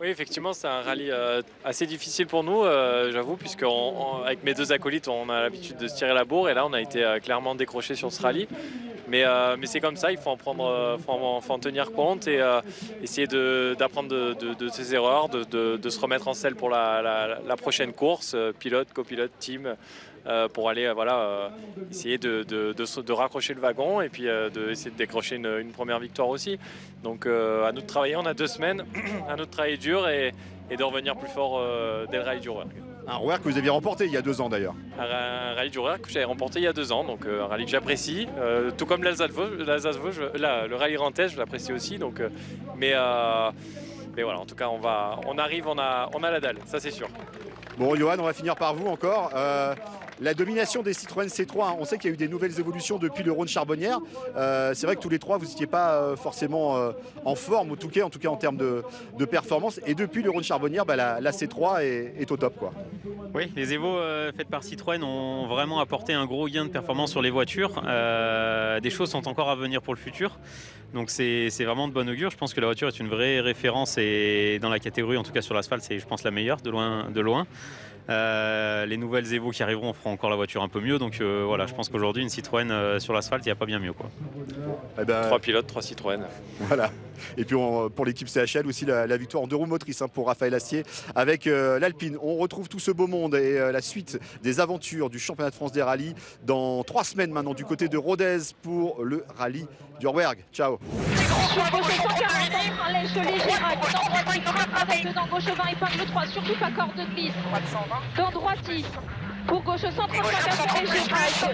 Oui, effectivement, c'est un rallye assez difficile pour nous, j'avoue, puisque avec mes deux acolytes, on a l'habitude de se tirer la bourre, et là, on a été clairement décroché sur ce rallye. Mais c'est comme ça, il faut en tenir compte et essayer d'apprendre de ses erreurs, de se remettre en selle pour la prochaine course, pilote, copilote, team, pour aller essayer de raccrocher le wagon et puis d'essayer de décrocher une première victoire aussi. Donc à nous de travailler, on a 2 semaines, à nous de travailler dur et de revenir plus fort dès le rallye du Rouergue. Un Rouergue que vous aviez remporté il y a 2 ans d'ailleurs. Un rallye du Rouergue que j'avais remporté il y a 2 ans, donc un rallye que j'apprécie, tout comme l'Alsace-Vosges, le rallye Rantais, je l'apprécie aussi. Donc, mais voilà, en tout cas, on arrive, on a la dalle, ça c'est sûr. Bon, Johan, on va finir par vous encore. La domination des Citroën C3, hein, on sait qu'il y a eu des nouvelles évolutions depuis le Rhône Charbonnière. C'est vrai que tous les trois, vous n'étiez pas forcément en forme, en tout cas en termes de performance. Et depuis le Rhône Charbonnière, la C3 est au top, quoi. Oui, les Evo faites par Citroën ont vraiment apporté un gros gain de performance sur les voitures. Des choses sont encore à venir pour le futur. Donc c'est vraiment de bon augure. Je pense que la voiture est une vraie référence, et dans la catégorie, en tout cas sur l'asphalte, c'est je pense la meilleure de loin. Les nouvelles Evo qui arriveront feront encore la voiture un peu mieux. Donc voilà, je pense qu'aujourd'hui, une Citroën sur l'asphalte, il n'y a pas bien mieux, quoi. 3 pilotes, 3 Citroën. Voilà. Et puis pour l'équipe CHL aussi, la victoire en 2 roues motrices, hein, pour Raphaël Astier avec l'Alpine. On retrouve tout ce beau monde et la suite des aventures du championnat de France des rallyes dans 3 semaines maintenant du côté de Rodez pour le rallye du Rouergue. Ciao. Sur gauche 140, un lèche léger, dans droiti, avec dans gauche 20, épingle 3, surtout pas corde de glisse. Dans droiti, pour gauche 135 à léger, 15,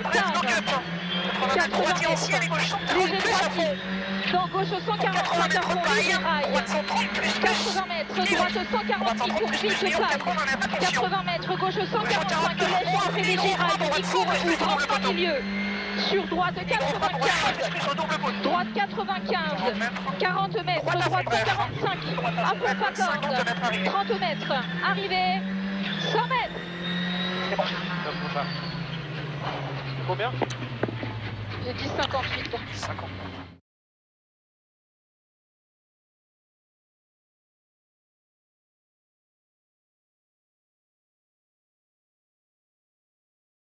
80 mètres, léger droiti. Dans gauche 145 à fond, léger rail. 80 mètres, droite 146 pour vite taille. 80 mètres, gauche 145, lèche entrée léger rail, demi-cours, ouvre en plein milieu. Sur droite 95, droite 95, 40 mètres, droite 45, à fond pas corde, 30 mètres, arrivée, 100 mètres. Combien? J'ai dit 58. 50.